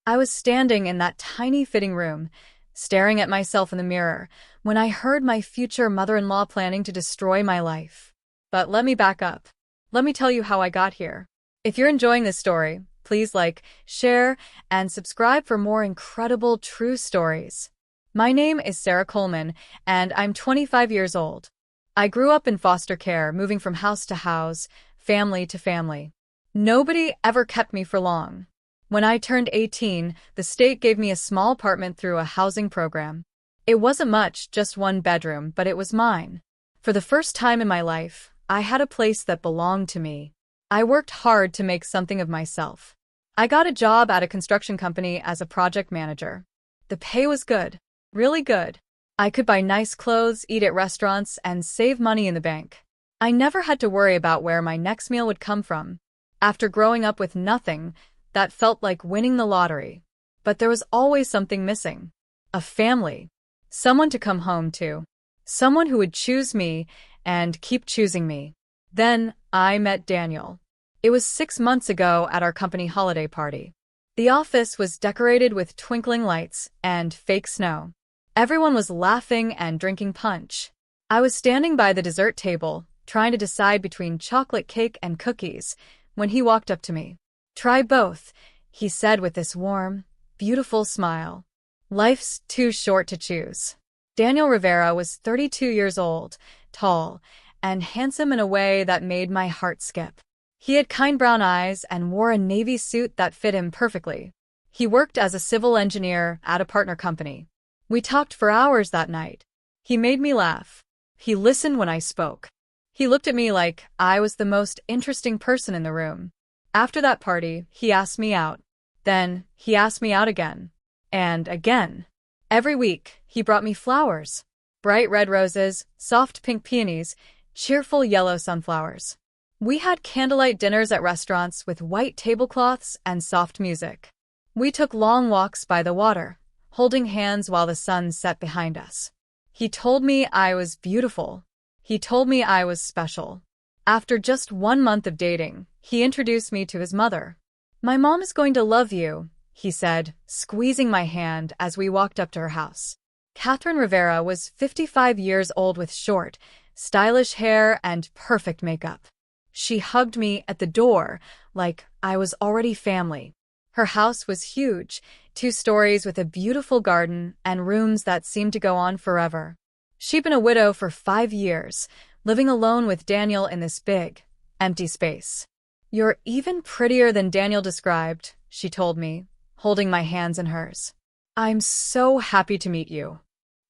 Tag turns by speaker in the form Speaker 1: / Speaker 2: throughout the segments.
Speaker 1: I was standing in that tiny fitting room, staring at myself in the mirror, when I heard my future mother-in-law planning to destroy my life. But let me back up. Let me tell you how I got here. If you're enjoying this story, please like, share, and subscribe for more incredible true stories. My name is Sarah Coleman, and I'm 25 years old. I grew up in foster care, moving from house to house, family to family. Nobody ever kept me for long. When I turned 18, the state gave me a small apartment through a housing program. It wasn't much, just one bedroom, but it was mine. For the first time in my life, I had a place that belonged to me. I worked hard to make something of myself. I got a job at a construction company as a project manager. The pay was good, really good. I could buy nice clothes, eat at restaurants, and save money in the bank. I never had to worry about where my next meal would come from. After growing up with nothing, that felt like winning the lottery. But there was always something missing. A family. Someone to come home to. Someone who would choose me and keep choosing me. Then I met Daniel. It was 6 months ago at our company holiday party. The office was decorated with twinkling lights and fake snow. Everyone was laughing and drinking punch. I was standing by the dessert table, trying to decide between chocolate cake and cookies, when he walked up to me. "Try both," he said with this warm, beautiful smile. "Life's too short to choose." Daniel Rivera was 32 years old, tall, and handsome in a way that made my heart skip. He had kind brown eyes and wore a navy suit that fit him perfectly. He worked as a civil engineer at a partner company. We talked for hours that night. He made me laugh. He listened when I spoke. He looked at me like I was the most interesting person in the room. After that party, he asked me out. Then, he asked me out again. And again. Every week, he brought me flowers. Bright red roses, soft pink peonies, cheerful yellow sunflowers. We had candlelight dinners at restaurants with white tablecloths and soft music. We took long walks by the water, holding hands while the sun set behind us. He told me I was beautiful. He told me I was special. After just 1 month of dating, he introduced me to his mother. "My mom is going to love you," he said, squeezing my hand as we walked up to her house. Catherine Rivera was 55 years old with short, stylish hair and perfect makeup. She hugged me at the door like I was already family. Her house was huge, 2 stories with a beautiful garden and rooms that seemed to go on forever. She'd been a widow for 5 years, living alone with Daniel in this big, empty space. "You're even prettier than Daniel described," she told me, holding my hands in hers. "I'm so happy to meet you."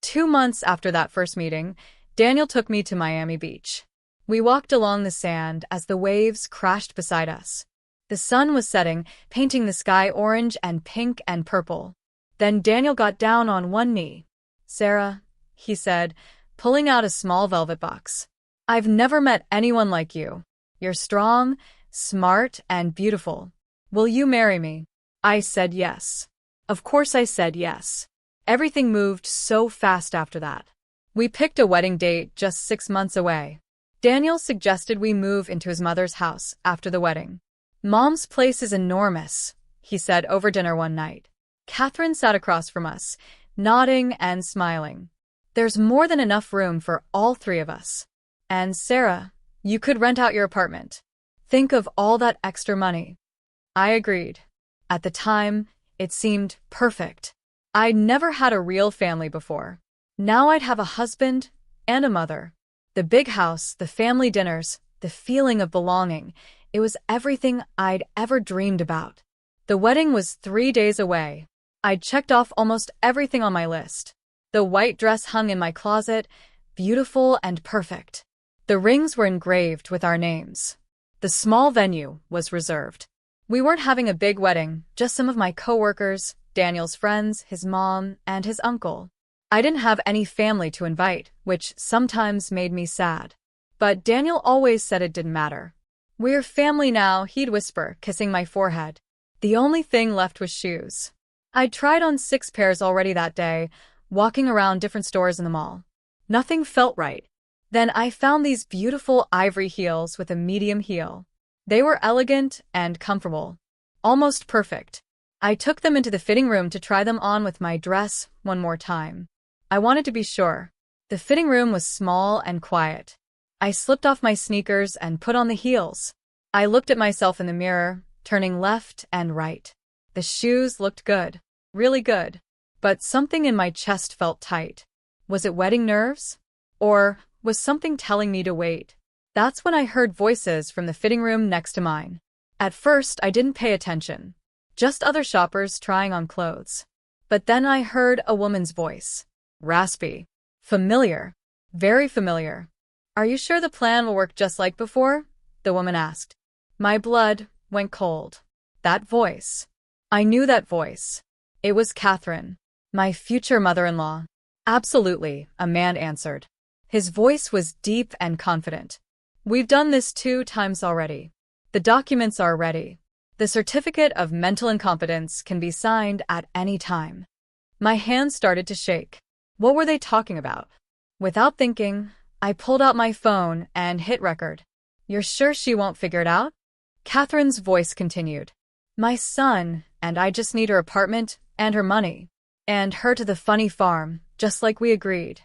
Speaker 1: 2 months after that first meeting, Daniel took me to Miami Beach. We walked along the sand as the waves crashed beside us. The sun was setting, painting the sky orange and pink and purple. Then Daniel got down on one knee. "Sarah," he said, pulling out a small velvet box. "I've never met anyone like you. You're strong, smart, and beautiful. Will you marry me?" I said yes. Of course I said yes. Everything moved so fast after that. We picked a wedding date just 6 months away. Daniel suggested we move into his mother's house after the wedding. "Mom's place is enormous," he said over dinner one night. Catherine sat across from us, nodding and smiling. "There's more than enough room for all 3 of us. And Sarah, you could rent out your apartment. Think of all that extra money." I agreed. At the time, it seemed perfect. I'd never had a real family before. Now I'd have a husband and a mother. The big house, the family dinners, the feeling of belonging, it was everything I'd ever dreamed about. The wedding was 3 days away. I'd checked off almost everything on my list. The white dress hung in my closet, beautiful and perfect. The rings were engraved with our names. The small venue was reserved. We weren't having a big wedding, just some of my coworkers, Daniel's friends, his mom, and his uncle. I didn't have any family to invite, which sometimes made me sad. But Daniel always said it didn't matter. "We're family now," he'd whisper, kissing my forehead. The only thing left was shoes. I'd tried on 6 pairs already that day, walking around different stores in the mall. Nothing felt right. Then I found these beautiful ivory heels with a medium heel. They were elegant and comfortable. Almost perfect. I took them into the fitting room to try them on with my dress one more time. I wanted to be sure. The fitting room was small and quiet. I slipped off my sneakers and put on the heels. I looked at myself in the mirror, turning left and right. The shoes looked good, really good, but something in my chest felt tight. Was it wedding nerves? Or was something telling me to wait? That's when I heard voices from the fitting room next to mine. At first, I didn't pay attention. Just other shoppers trying on clothes. But then I heard a woman's voice. Raspy. Familiar. Very familiar. Are you sure the plan will work just like before? The woman asked. My blood went cold. That voice. I knew that voice. It was Catherine, my future mother-in-law. Absolutely, a man answered. His voice was deep and confident. We've done this 2 times already. The documents are ready. The certificate of mental incompetence can be signed at any time. My hands started to shake. What were they talking about? Without thinking, I pulled out my phone and hit record. You're sure she won't figure it out? Catherine's voice continued. My son and I just need her apartment and her money. And her to the funny farm, just like we agreed.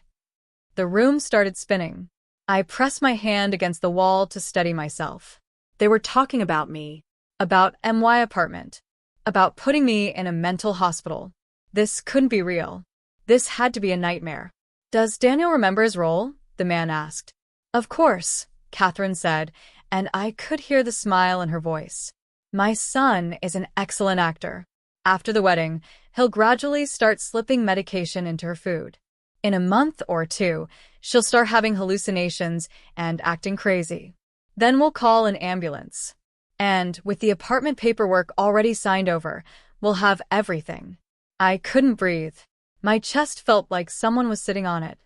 Speaker 1: The room started spinning. I pressed my hand against the wall to steady myself. They were talking about me. About my apartment. About putting me in a mental hospital. This couldn't be real. This had to be a nightmare. Does Daniel remember his role? The man asked. Of course, Catherine said, and I could hear the smile in her voice. My son is an excellent actor. After the wedding, he'll gradually start slipping medication into her food. In a month or 2, she'll start having hallucinations and acting crazy. Then we'll call an ambulance. And with the apartment paperwork already signed over, we'll have everything. I couldn't breathe. My chest felt like someone was sitting on it.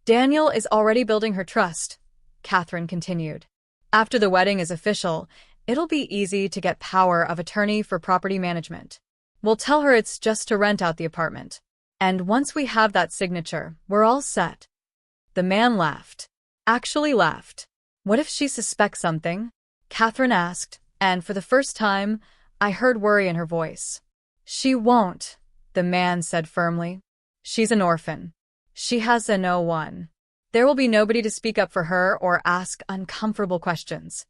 Speaker 1: Daniel is already building her trust, Catherine continued. After the wedding is official, it'll be easy to get power of attorney for property management. We'll tell her it's just to rent out the apartment. And once we have that signature, we're all set. The man laughed. Actually laughed. What if she suspects something? Catherine asked, and for the first time, I heard worry in her voice. She won't, the man said firmly. She's an orphan. She has a no one. There will be nobody to speak up for her or ask uncomfortable questions.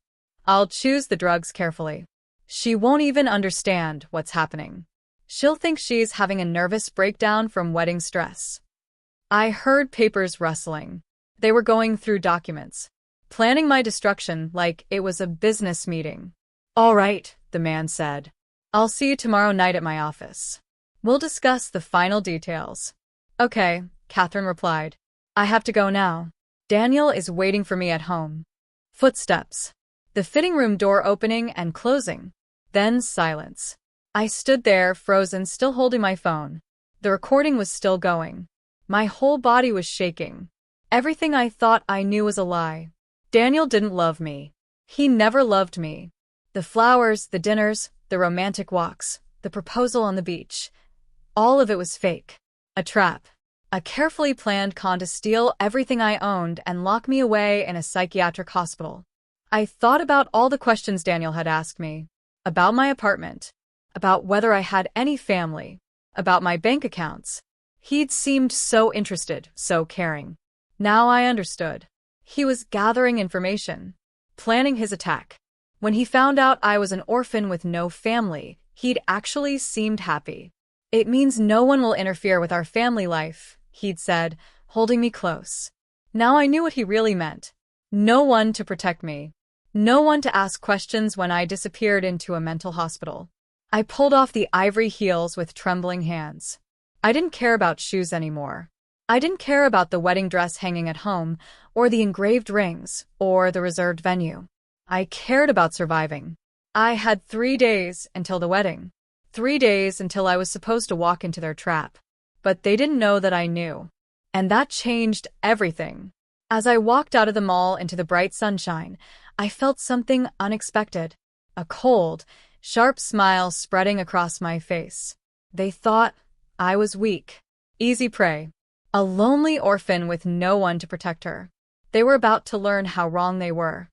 Speaker 1: I'll choose the drugs carefully. She won't even understand what's happening. She'll think she's having a nervous breakdown from wedding stress. I heard papers rustling. They were going through documents, planning my destruction like it was a business meeting. All right, the man said. I'll see you tomorrow night at my office. We'll discuss the final details. Okay, Catherine replied. I have to go now. Daniel is waiting for me at home. Footsteps. The fitting room door opening and closing. Then silence. I stood there, frozen, still holding my phone. The recording was still going. My whole body was shaking. Everything I thought I knew was a lie. Daniel didn't love me. He never loved me. The flowers, the dinners, the romantic walks, the proposal on the beach. All of it was fake. A trap. A carefully planned con to steal everything I owned and lock me away in a psychiatric hospital. I thought about all the questions Daniel had asked me. About my apartment. About whether I had any family. About my bank accounts. He'd seemed so interested, so caring. Now I understood. He was gathering information. Planning his attack. When he found out I was an orphan with no family, he'd actually seemed happy. It means no one will interfere with our family life, he'd said, holding me close. Now I knew what he really meant. No one to protect me. No one to ask questions when I disappeared into a mental hospital. I pulled off the ivory heels with trembling hands. I didn't care about shoes anymore. I didn't care about the wedding dress hanging at home, or the engraved rings, or the reserved venue. I cared about surviving. I had 3 days until the wedding. 3 days until I was supposed to walk into their trap. But they didn't know that I knew. And that changed everything. As I walked out of the mall into the bright sunshine, I felt something unexpected. A cold, sharp smile spreading across my face. They thought I was weak. Easy prey. A lonely orphan with no one to protect her. They were about to learn how wrong they were.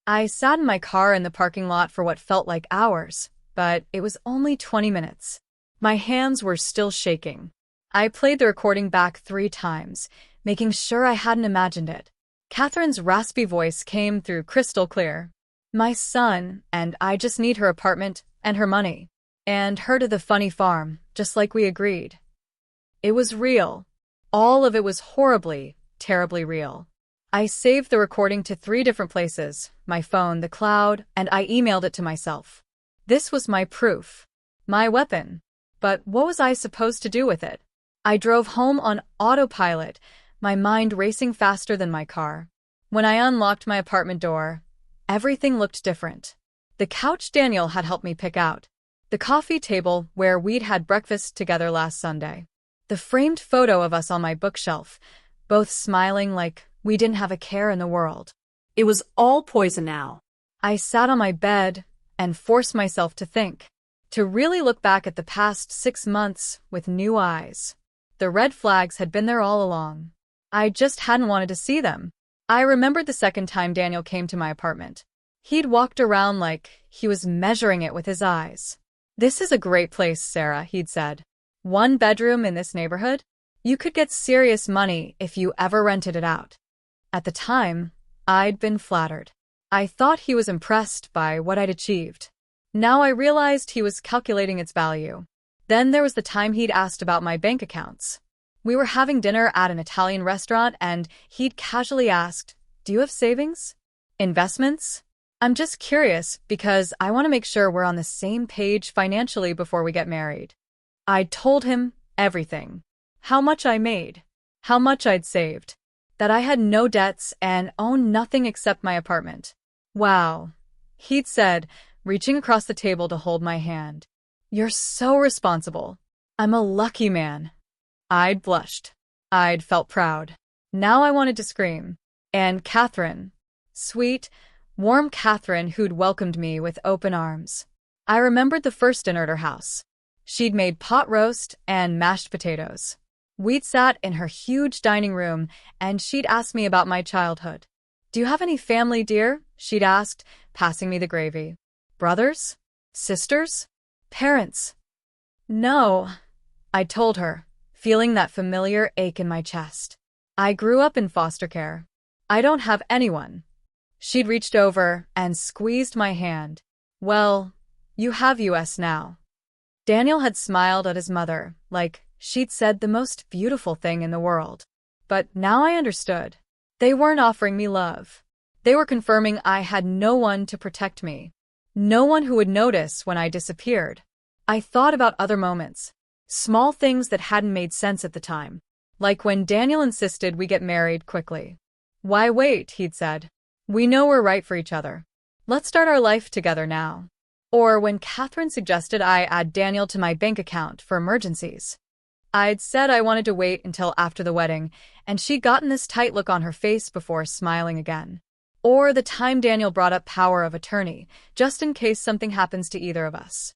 Speaker 1: I sat in my car in the parking lot for what felt like hours, but it was only 20 minutes. My hands were still shaking. I played the recording back 3 times, making sure I hadn't imagined it. Catherine's raspy voice came through crystal clear. My son, and I just need her apartment and her money. And her to the funny farm, just like we agreed. It was real. All of it was horribly, terribly real. I saved the recording to 3 different places, my phone, the cloud, and I emailed it to myself. This was my proof. My weapon. But what was I supposed to do with it? I drove home on autopilot, my mind racing faster than my car. When I unlocked my apartment door, everything looked different. The couch Daniel had helped me pick out. The coffee table where we'd had breakfast together last Sunday. The framed photo of us on my bookshelf, both smiling like we didn't have a care in the world.
Speaker 2: It was all poison now.
Speaker 1: I sat on my bed and forced myself to think, to really look back at the past 6 months with new eyes. The red flags had been there all along. I just hadn't wanted to see them. I remembered the second time Daniel came to my apartment. He'd walked around like he was measuring it with his eyes. "This is a great place, Sarah," he'd said. "1 bedroom in this neighborhood? You could get serious money if you ever rented it out." At the time, I'd been flattered. I thought he was impressed by what I'd achieved. Now I realized he was calculating its value. Then there was the time he'd asked about my bank accounts. We were having dinner at an Italian restaurant and he'd casually asked, "Do you have savings? Investments? I'm just curious because I want to make sure we're on the same page financially before we get married." I told him everything. How much I made. How much I'd saved. That I had no debts and owned nothing except my apartment. "Wow," he'd said, reaching across the table to hold my hand. "You're so responsible. I'm a lucky man." I'd blushed. I'd felt proud. Now I wanted to scream. And Catherine. Sweet, warm Catherine who'd welcomed me with open arms. I remembered the first dinner at her house. She'd made pot roast and mashed potatoes. We'd sat in her huge dining room, and she'd asked me about my childhood. "Do you have any family, dear?" she'd asked, passing me the gravy. "Brothers? Sisters? Parents?" "No," I told her, feeling that familiar ache in my chest. "I grew up in foster care. I don't have anyone." She'd reached over and squeezed my hand. "Well, you have us now." Daniel had smiled at his mother, like she'd said the most beautiful thing in the world. But now I understood. They weren't offering me love. They were confirming I had no one to protect me. No one who would notice when I disappeared. I thought about other moments. Small things that hadn't made sense at the time. Like when Daniel insisted we get married quickly. "Why wait?" he'd said. "We know we're right for each other. Let's start our life together now." Or when Catherine suggested I add Daniel to my bank account for emergencies. I'd said I wanted to wait until after the wedding, and she'd gotten this tight look on her face before smiling again. Or the time Daniel brought up power of attorney, just in case something happens to either of us.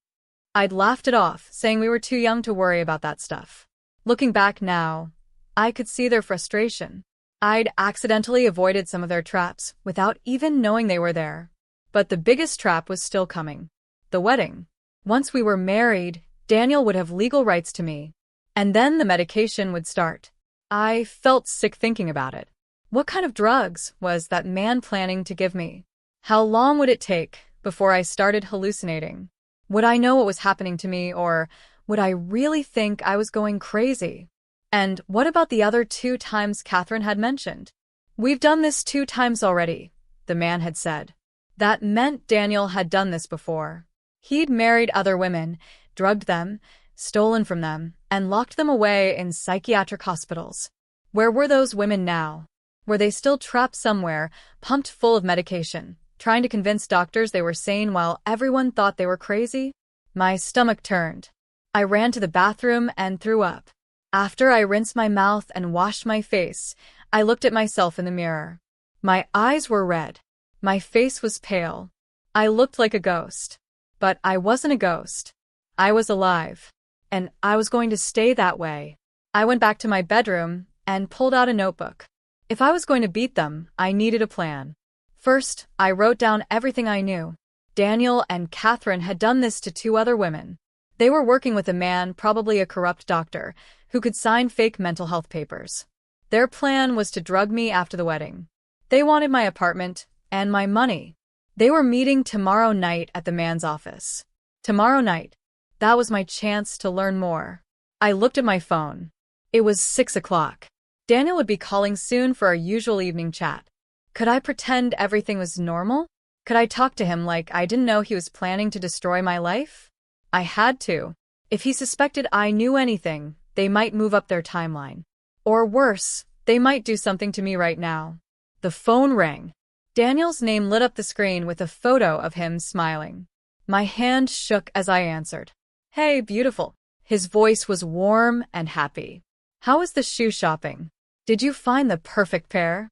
Speaker 1: I'd laughed it off, saying we were too young to worry about that stuff. Looking back now, I could see their frustration. I'd accidentally avoided some of their traps without even knowing they were there. But the biggest trap was still coming. The wedding. Once we were married, Daniel would have legal rights to me. And then the medication would start. I felt sick thinking about it. What kind of drugs was that man planning to give me? How long would it take before I started hallucinating? Would I know what was happening to me, or would I really think I was going crazy? And what about the other 2 times Catherine had mentioned? "We've done this 2 times already," the man had said. That meant Daniel had done this before. He'd married other women, drugged them, stolen from them, and locked them away in psychiatric hospitals. Where were those women now? Were they still trapped somewhere, pumped full of medication, trying to convince doctors they were sane while everyone thought they were crazy? My stomach turned. I ran to the bathroom and threw up. After I rinsed my mouth and washed my face, I looked at myself in the mirror. My eyes were red. My face was pale. I looked like a ghost. But I wasn't a ghost. I was alive. And I was going to stay that way. I went back to my bedroom and pulled out a notebook. If I was going to beat them, I needed a plan. First, I wrote down everything I knew. Daniel and Catherine had done this to 2 other women. They were working with a man, probably a corrupt doctor, who could sign fake mental health papers. Their plan was to drug me after the wedding. They wanted my apartment and my money. They were meeting tomorrow night at the man's office. Tomorrow night. That was my chance to learn more. I looked at my phone. It was 6 o'clock. Daniel would be calling soon for our usual evening chat. Could I pretend everything was normal? Could I talk to him like I didn't know he was planning to destroy my life? I had to. If he suspected I knew anything, they might move up their timeline. Or worse, they might do something to me right now. The phone rang. Daniel's name lit up the screen with a photo of him smiling. My hand shook as I answered. Hey, beautiful. His voice was warm and happy. How was the shoe shopping? Did you find the perfect pair?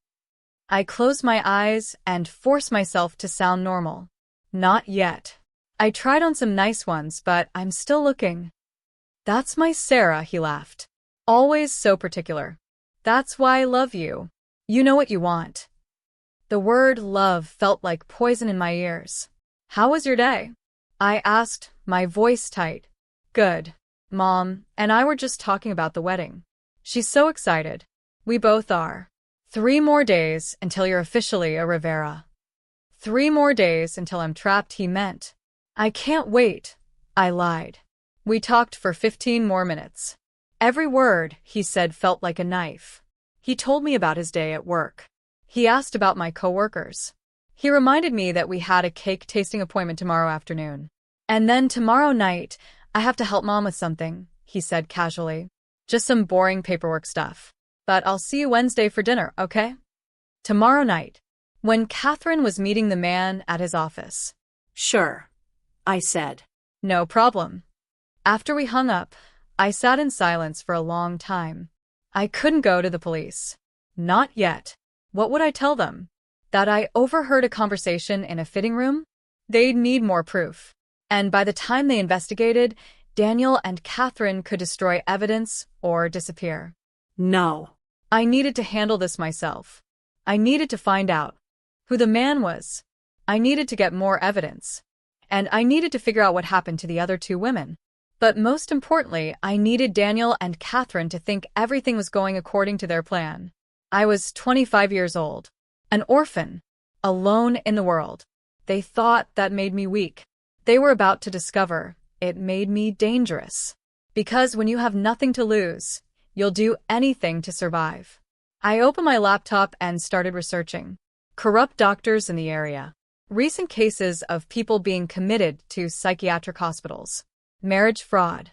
Speaker 1: I closed my eyes and forced myself to sound normal. Not yet. I tried on some nice ones, but I'm still looking. That's my Sarah, he laughed. Always so particular. That's why I love you. You know what you want. The word love felt like poison in my ears. How was your day? I asked, my voice tight. Good. Mom and I were just talking about the wedding. She's so excited. We both are. 3 more days until you're officially a Rivera. 3 more days until I'm trapped, he meant. I can't wait, I lied. We talked for 15 more minutes. Every word he said felt like a knife. He told me about his day at work. He asked about my coworkers. He reminded me that we had a cake tasting appointment tomorrow afternoon. And then tomorrow night, I have to help Mom with something, he said casually. Just some boring paperwork stuff. But I'll see you Wednesday for dinner, okay? Tomorrow night, when Catherine was meeting the man at his office.
Speaker 2: Sure, I said.
Speaker 1: No problem. After we hung up, I sat in silence for a long time. I couldn't go to the police. Not yet. What would I tell them? That I overheard a conversation in a fitting room? They'd need more proof. And by the time they investigated, Daniel and Catherine could destroy evidence or disappear.
Speaker 2: No.
Speaker 1: I needed to handle this myself. I needed to find out who the man was. I needed to get more evidence. And I needed to figure out what happened to the other 2 women. But most importantly, I needed Daniel and Catherine to think everything was going according to their plan. I was 25 years old, an orphan, alone in the world. They thought that made me weak. They were about to discover it made me dangerous. Because when you have nothing to lose, you'll do anything to survive. I opened my laptop and started researching. Corrupt doctors in the area. Recent cases of people being committed to psychiatric hospitals. Marriage fraud.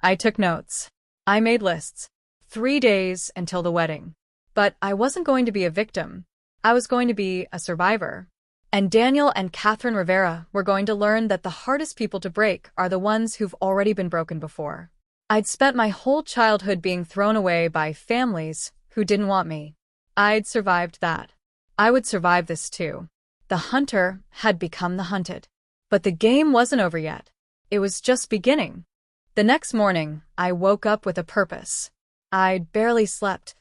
Speaker 1: I took notes. I made lists. 3 days until the wedding. But I wasn't going to be a victim. I was going to be a survivor. And Daniel and Catherine Rivera were going to learn that the hardest people to break are the ones who've already been broken before. I'd spent my whole childhood being thrown away by families who didn't want me. I'd survived that. I would survive this too. The hunter had become the hunted. But the game wasn't over yet. It was just beginning. The next morning, I woke up with a purpose. I'd barely slept,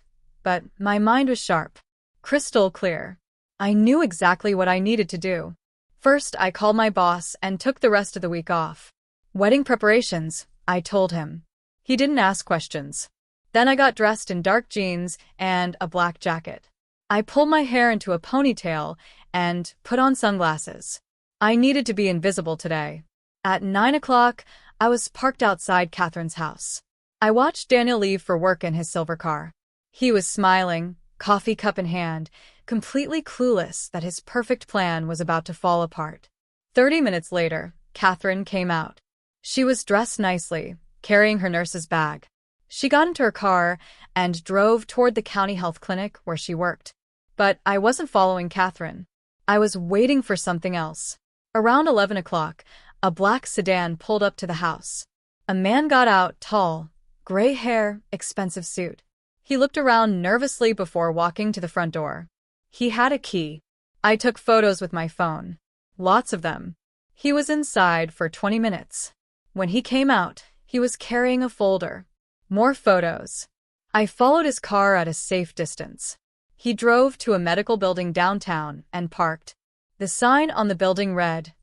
Speaker 1: but my mind was sharp, crystal clear. I knew exactly what I needed to do. First, I called my boss and took the rest of the week off. Wedding preparations, I told him. He didn't ask questions. Then I got dressed in dark jeans and a black jacket. I pulled my hair into a ponytail and put on sunglasses. I needed to be invisible today. At 9 o'clock, I was parked outside Catherine's house. I watched Daniel leave for work in his silver car. He was smiling, coffee cup in hand, completely clueless that his perfect plan was about to fall apart. 30 minutes later, Catherine came out. She was dressed nicely, carrying her nurse's bag. She got into her car and drove toward the county health clinic where she worked. But I wasn't following Catherine. I was waiting for something else. Around 11 o'clock, a black sedan pulled up to the house. A man got out, tall, gray hair, expensive suit. He looked around nervously before walking to the front door. He had a key. I took photos with my phone. Lots of them. He was inside for 20 minutes. When he came out, he was carrying a folder. More photos. I followed his car at a safe distance. He drove to a medical building downtown and parked. The sign on the building read,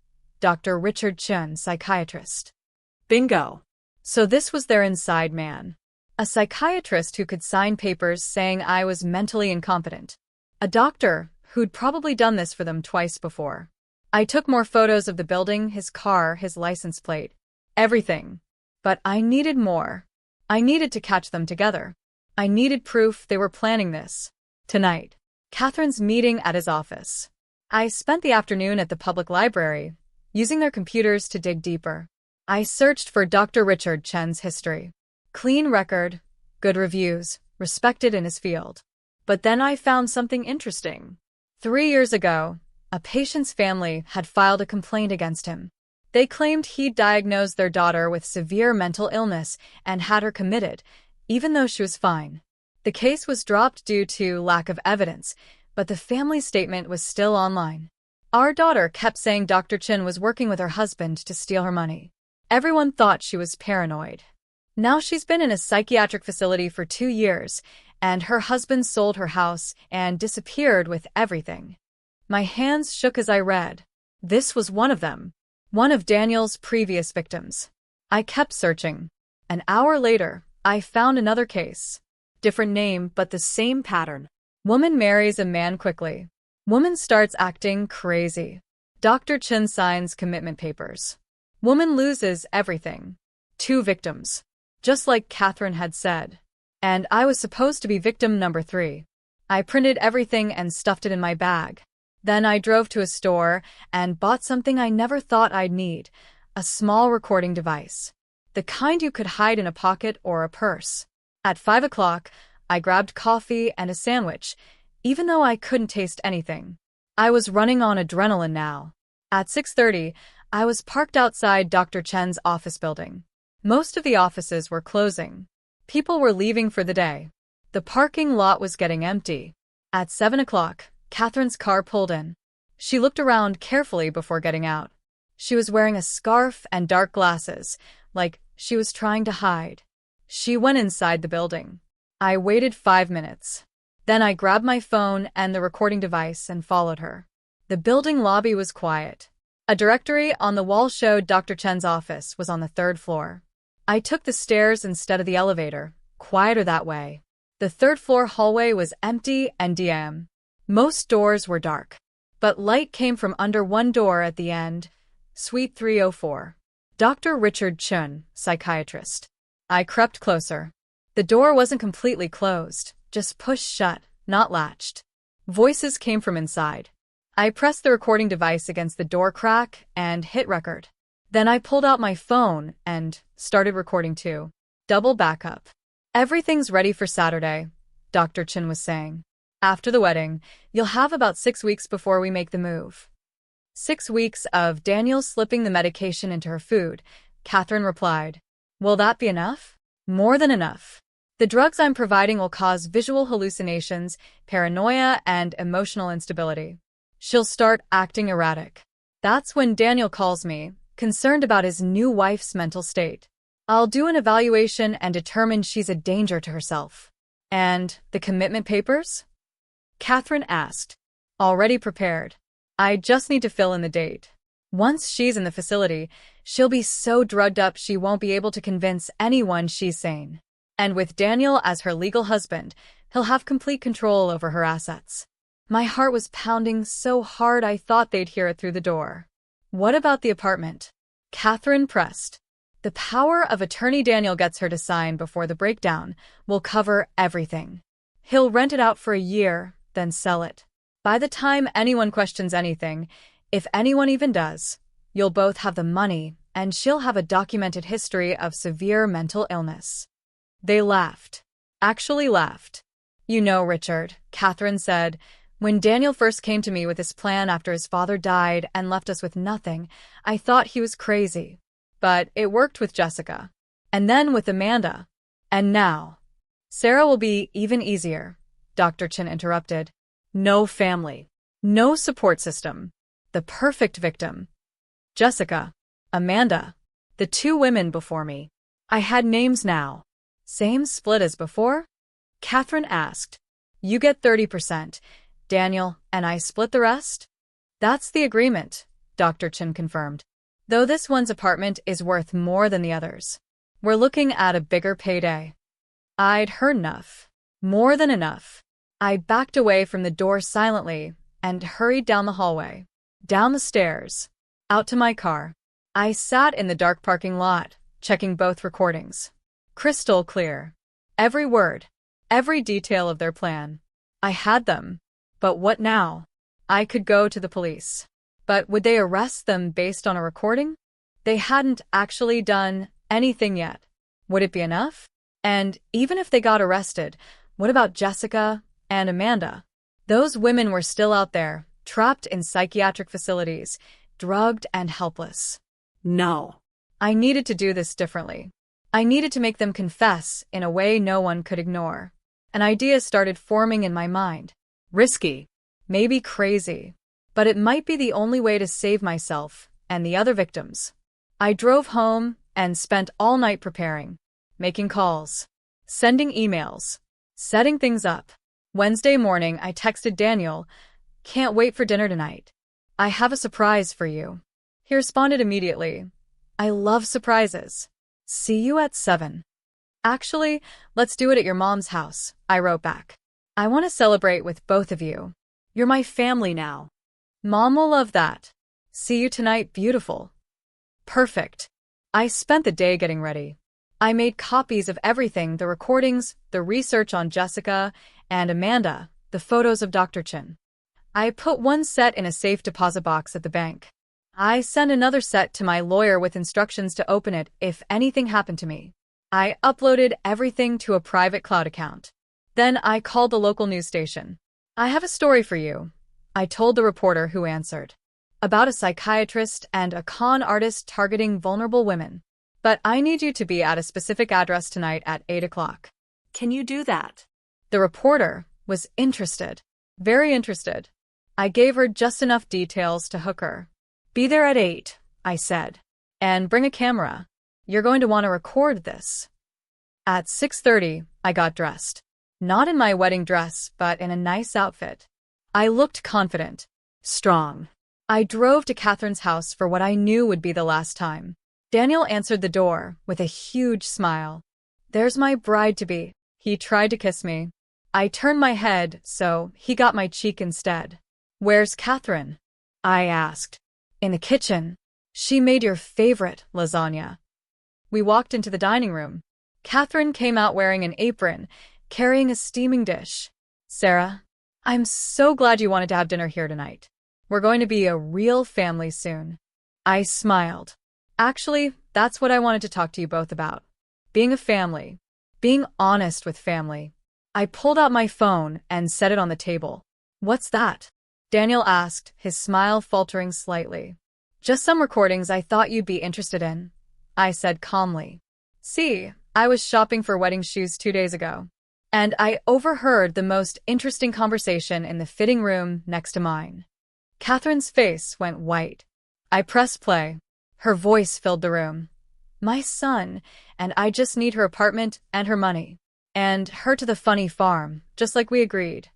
Speaker 1: Dr. Richard Chun, psychiatrist.
Speaker 2: Bingo.
Speaker 1: So this was their inside man. A psychiatrist who could sign papers saying I was mentally incompetent. A doctor who'd probably done this for them twice before. I took more photos of the building, his car, his license plate. Everything. But I needed more. I needed to catch them together. I needed proof they were planning this. Tonight. Catherine's meeting at his office. I spent the afternoon at the public library, using their computers to dig deeper. I searched for Dr. Richard Chen's history. Clean record, good reviews, respected in his field. But then I found something interesting. 3 years ago, a patient's family had filed a complaint against him. They claimed he'd diagnosed their daughter with severe mental illness and had her committed, even though she was fine. The case was dropped due to lack of evidence, but the family statement was still online. Our daughter kept saying Dr. Chen was working with her husband to steal her money. Everyone thought she was paranoid. Now she's been in a psychiatric facility for 2 years, and her husband sold her house and disappeared with everything. My hands shook as I read. This was one of them. One of Daniel's previous victims. I kept searching. An hour later, I found another case. Different name, but the same pattern. Woman marries a man quickly. Woman starts acting crazy. Dr. Chen signs commitment papers. Woman loses everything. 2 victims. Just like Catherine had said. And I was supposed to be victim number 3. I printed everything and stuffed it in my bag. Then I drove to a store and bought something I never thought I'd need, a small recording device. The kind you could hide in a pocket or a purse. At 5 o'clock, I grabbed coffee and a sandwich, even though I couldn't taste anything. I was running on adrenaline now. At 6:30, I was parked outside Dr. Chen's office building. Most of the offices were closing. People were leaving for the day. The parking lot was getting empty. At 7 o'clock, Catherine's car pulled in. She looked around carefully before getting out. She was wearing a scarf and dark glasses, like she was trying to hide. She went inside the building. I waited 5 minutes. Then I grabbed my phone and the recording device and followed her. The building lobby was quiet. A directory on the wall showed Dr. Chen's office was on the 3rd floor. I took the stairs instead of the elevator, quieter that way. The 3rd floor hallway was empty and dim. Most doors were dark. But light came from under one door at the end, Suite 304. Dr. Richard Chen, psychiatrist. I crept closer. The door wasn't completely closed, just pushed shut, not latched. Voices came from inside. I pressed the recording device against the door crack and hit record. Then I pulled out my phone and started recording too. Double backup. Everything's ready for Saturday, Dr. Chen was saying. After the wedding, you'll have about 6 weeks before we make the move. 6 weeks of Daniel slipping the medication into her food, Catherine replied. Will that be enough? More than enough. The drugs I'm providing will cause visual hallucinations, paranoia, and emotional instability. She'll start acting erratic. That's when Daniel calls me, concerned about his new wife's mental state. I'll do an evaluation and determine she's a danger to herself. And the commitment papers? Catherine asked. Already prepared. I just need to fill in the date. Once she's in the facility, she'll be so drugged up she won't be able to convince anyone she's sane. And with Daniel as her legal husband, he'll have complete control over her assets. My heart was pounding so hard I thought they'd hear it through the door. What about the apartment? Catherine pressed. The power of attorney Daniel gets her to sign before the breakdown will cover everything. He'll rent it out for a year, then sell it. By the time anyone questions anything, if anyone even does, you'll both have the money, and she'll have a documented history of severe mental illness. They laughed. Actually laughed. You know, Richard, Catherine said, when Daniel first came to me with his plan after his father died and left us with nothing, I thought he was crazy. But it worked with Jessica. And then with Amanda. And now. Sarah will be even easier, Dr. Chen interrupted. No family. No support system. The perfect victim. Jessica. Amanda. The 2 women before me. I had names now. Same split as before? Catherine asked. You get 30%. Daniel and I split the rest? That's the agreement, Dr. Chen confirmed. Though this one's apartment is worth more than the others. We're looking at a bigger payday. I'd heard enough. More than enough. I backed away from the door silently and hurried down the hallway, down the stairs, out to my car. I sat in the dark parking lot, checking both recordings. Crystal clear. Every word, every detail of their plan. I had them. But what now? I could go to the police. But would they arrest them based on a recording? They hadn't actually done anything yet. Would it be enough? And even if they got arrested, what about Jessica and Amanda? Those women were still out there, trapped in psychiatric facilities, drugged and helpless.
Speaker 2: No.
Speaker 1: I needed to do this differently. I needed to make them confess in a way no one could ignore. An idea started forming in my mind. Risky, maybe crazy, but it might be the only way to save myself and the other victims. I drove home and spent all night preparing, making calls, sending emails, setting things up. Wednesday morning, I texted Daniel, "Can't wait for dinner tonight. I have a surprise for you." He responded immediately, "I love surprises. See you at 7. "Actually, let's do it at your mom's house," I wrote back. "I want to celebrate with both of you. You're my family now." "Mom will love that. See you tonight, beautiful." Perfect. I spent the day getting ready. I made copies of everything, the recordings, the research on Jessica and Amanda, the photos of Dr. Chin. I put one set in a safe deposit box at the bank. I sent another set to my lawyer with instructions to open it if anything happened to me. I uploaded everything to a private cloud account. Then I called the local news station. "I have a story for you," I told the reporter who answered. "About a psychiatrist and a con artist targeting vulnerable women. But I need you to be at a specific address tonight at 8 o'clock.
Speaker 2: Can you do that?
Speaker 1: The reporter was interested. Very interested. I gave her just enough details to hook her. "Be there at 8, I said. "And bring a camera. You're going to want to record this." At 6:30, I got dressed. Not in my wedding dress, but in a nice outfit. I looked confident, strong. I drove to Catherine's house for what I knew would be the last time. Daniel answered the door with a huge smile. "There's my bride-to-be." He tried to kiss me. I turned my head, so he got my cheek instead. "Where's Catherine?" I asked. "In the kitchen. She made your favorite lasagna." We walked into the dining room. Catherine came out wearing an apron, carrying a steaming dish. "Sarah, I'm so glad you wanted to have dinner here tonight. We're going to be a real family soon." I smiled. "Actually, that's what I wanted to talk to you both about. Being a family. Being honest with family." I pulled out my phone and set it on the table. "What's that?" Daniel asked, his smile faltering slightly. "Just some recordings I thought you'd be interested in," I said calmly. "See, I was shopping for wedding shoes 2 days ago, and I overheard the most interesting conversation in the fitting room next to mine." Catherine's face went white. I pressed play. Her voice filled the room. "My son, and I just need her apartment and her money. And her to the funny farm, just like we agreed."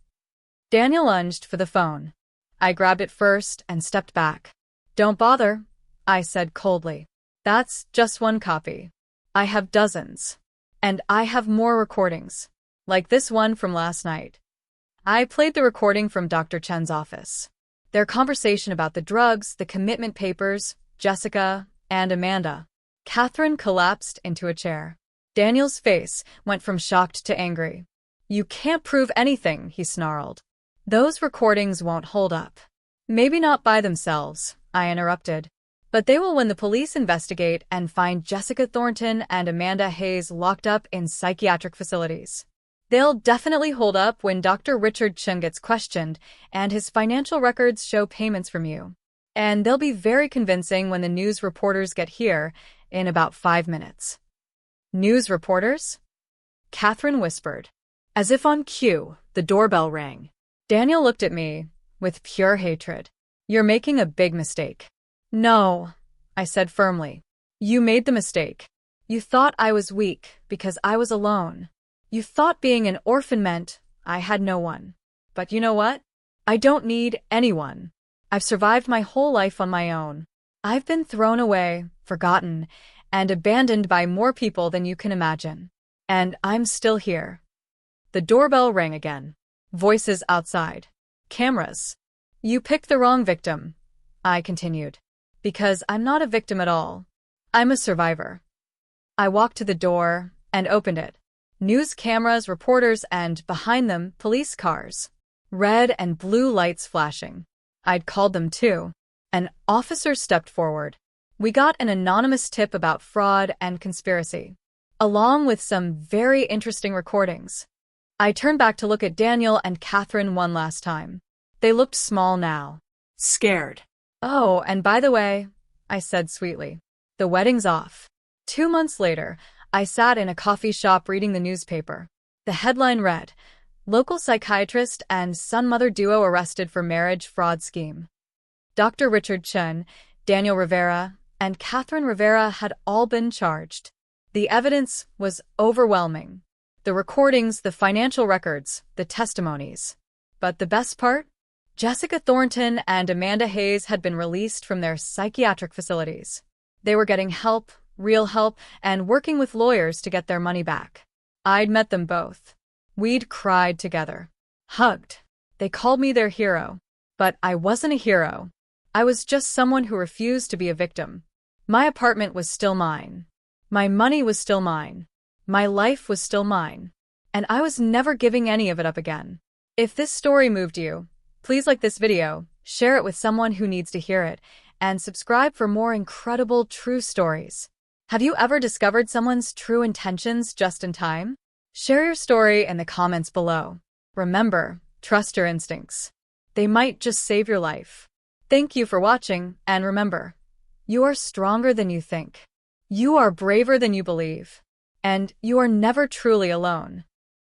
Speaker 1: Daniel lunged for the phone. I grabbed it first and stepped back. "Don't bother," I said coldly. "That's just one copy. I have dozens. And I have more recordings, like this one from last night." I played the recording from Dr. Chen's office. Their conversation about the drugs, the commitment papers, Jessica, and Amanda. Catherine collapsed into a chair. Daniel's face went from shocked to angry. "You can't prove anything," he snarled. "Those recordings won't hold up." "Maybe not by themselves," I interrupted. "But they will when the police investigate and find Jessica Thornton and Amanda Hayes locked up in psychiatric facilities. They'll definitely hold up when Dr. Richard Chen gets questioned and his financial records show payments from you. And they'll be very convincing when the news reporters get here in about 5 minutes." "News reporters?" Catherine whispered. As if on cue, the doorbell rang. Daniel looked at me with pure hatred. "You're making a big mistake." "No," I said firmly. "You made the mistake. You thought I was weak because I was alone. You thought being an orphan meant I had no one. But you know what? I don't need anyone. I've survived my whole life on my own. I've been thrown away, forgotten, and abandoned by more people than you can imagine. And I'm still here. The doorbell rang again. Voices outside. Cameras. You picked the wrong victim, I continued. Because I'm not a victim at all. I'm a survivor. I walked to the door and opened it. News cameras, reporters, and behind them, police cars. Red and blue lights flashing. I'd called them too. An officer stepped forward. We got an anonymous tip about fraud and conspiracy, along with some very interesting recordings. I turned back to look at Daniel and Catherine one last time. They looked small now.
Speaker 2: Scared.
Speaker 1: Oh, and by the way, I said sweetly, the wedding's off. 2 months later, I sat in a coffee shop reading the newspaper. The headline read, Local psychiatrist and son-mother duo arrested for marriage fraud scheme. Dr. Richard Chen, Daniel Rivera, and Catherine Rivera had all been charged. The evidence was overwhelming. The recordings, the financial records, the testimonies. But the best part? Jessica Thornton and Amanda Hayes had been released from their psychiatric facilities. They were getting help, real help, and working with lawyers to get their money back. I'd met them both. We'd cried together. Hugged. They called me their hero. But I wasn't a hero. I was just someone who refused to be a victim. My apartment was still mine. My money was still mine. My life was still mine. And I was never giving any of it up again. If this story moved you, please like this video, share it with someone who needs to hear it, and subscribe for more incredible true stories. Have you ever discovered someone's true intentions just in time? Share your story in the comments below. Remember, trust your instincts. They might just save your life. Thank you for watching, and remember, you are stronger than you think. You are braver than you believe. And you are never truly alone.